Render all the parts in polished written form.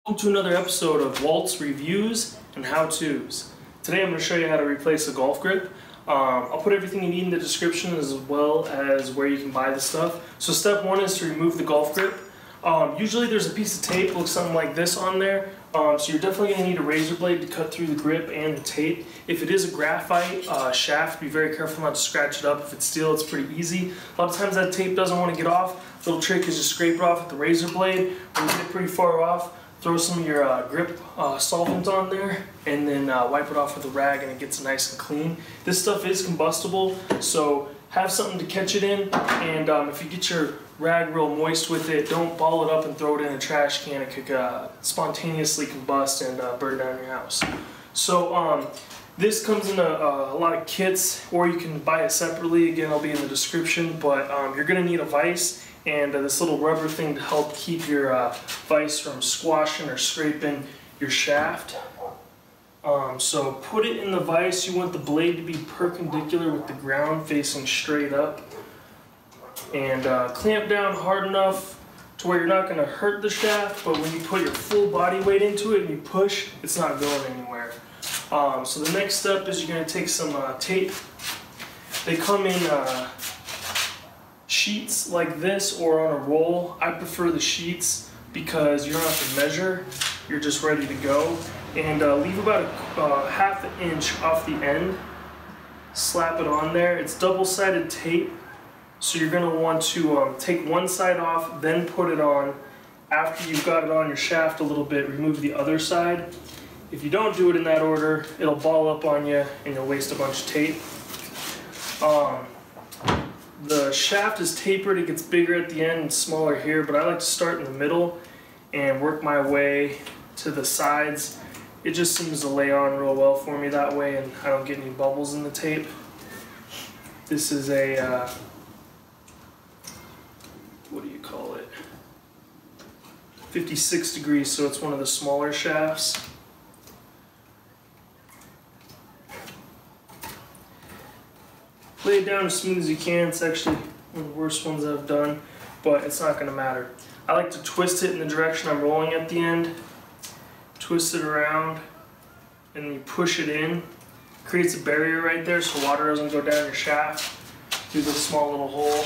Welcome to another episode of Walt's Reviews and How-Tos. Today I'm going to show you how to replace a golf grip. I'll put everything you need in the description as well as where you can buy the stuff. So step one is to remove the golf grip. Usually there's a piece of tape, looks something like this on there. So you're definitely going to need a razor blade to cut through the grip and the tape. If it is a graphite shaft, be very careful not to scratch it up. If it's steel, it's pretty easy. A lot of times that tape doesn't want to get off. The little trick is just scrape it off with the razor blade. When you get pretty far off, throw some of your grip solvent on there and then wipe it off with a rag and it gets nice and clean. This stuff is combustible, so have something to catch it in, and if you get your rag real moist with it, don't ball it up and throw it in a trash can. It could spontaneously combust and burn down your house. So this comes in a lot of kits, or you can buy it separately. Again, I'll be in the description, but you're going to need a vise and this little rubber thing to help keep your vise from squashing or scraping your shaft. So put it in the vise. You want the blade to be perpendicular with the ground, facing straight up. And clamp down hard enough to where you're not going to hurt the shaft, but when you put your full body weight into it and you push, it's not going anywhere. So the next step is you're going to take some tape. They come in sheets like this or on a roll. I prefer the sheets because you don't have to measure, you're just ready to go. And leave about a half an inch off the end, slap it on there. It's double-sided tape, so you're going to want to take one side off, then put it on. After you've got it on your shaft a little bit, remove the other side. If you don't do it in that order, it'll ball up on you and you'll waste a bunch of tape. The shaft is tapered, it gets bigger at the end and smaller here, but I like to start in the middle and work my way to the sides. It just seems to lay on real well for me that way, and I don't get any bubbles in the tape. This is a, what do you call it? 56 degrees, so it's one of the smaller shafts. Lay it down as smooth as you can. It's actually one of the worst ones I've done, but it's not going to matter. I like to twist it in the direction I'm rolling at the end. Twist it around, and you push it in. Creates a barrier right there so water doesn't go down your shaft through this small little hole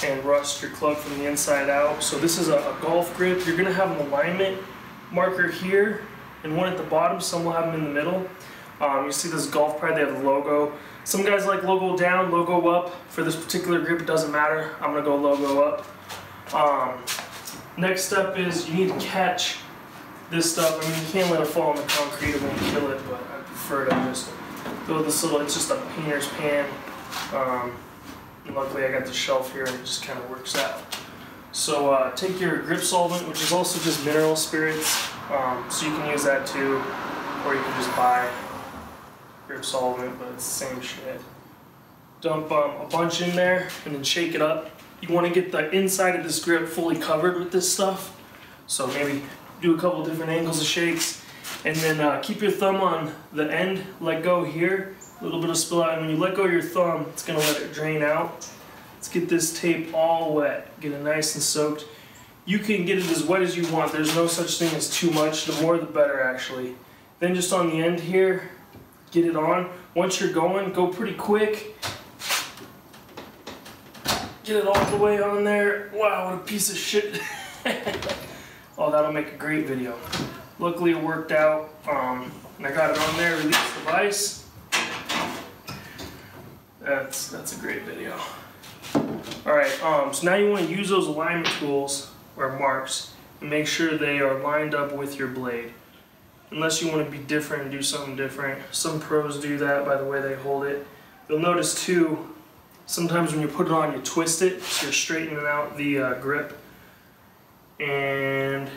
and rust your club from the inside out. So this is a golf grip. You're going to have an alignment marker here and one at the bottom. Some will have them in the middle. You see this Golf Pride, they have the logo. Some guys like logo down, logo up. For this particular grip, it doesn't matter. I'm going to go logo up. Next step is you need to catch this stuff. I mean, you can't let it fall on the concrete, it won't kill it, but I prefer to just throw this little, it's just a painter's pan. And luckily I got the shelf here and it just kind of works out. So take your grip solvent, which is also just mineral spirits, so you can use that too, or you can just buy grip solvent, but it's the same shit. Dump a bunch in there and then shake it up. You want to get the inside of this grip fully covered with this stuff, so maybe do a couple different angles of shakes, and then keep your thumb on the end, let go here, a little bit of spill out, and when you let go of your thumb, it's going to let it drain out. Let's get this tape all wet, get it nice and soaked. You can get it as wet as you want, there's no such thing as too much, the more the better actually. Then just on the end here, get it on. Once you're going, go pretty quick. Get it all the way on there. Wow, what a piece of shit. Oh, that'll make a great video. Luckily it worked out, and I got it on there, release the vise. That's a great video. Alright, so now you want to use those alignment tools, or marks, and make sure they are lined up with your blade. Unless you want to be different and do something different. Some pros do that by the way they hold it. You'll notice too, sometimes when you put it on, you twist it, so you're straightening out the grip. And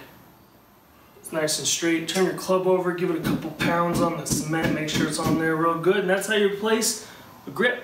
it's nice and straight. Turn your club over, give it a couple pounds on the cement, make sure it's on there real good, and that's how you replace a grip.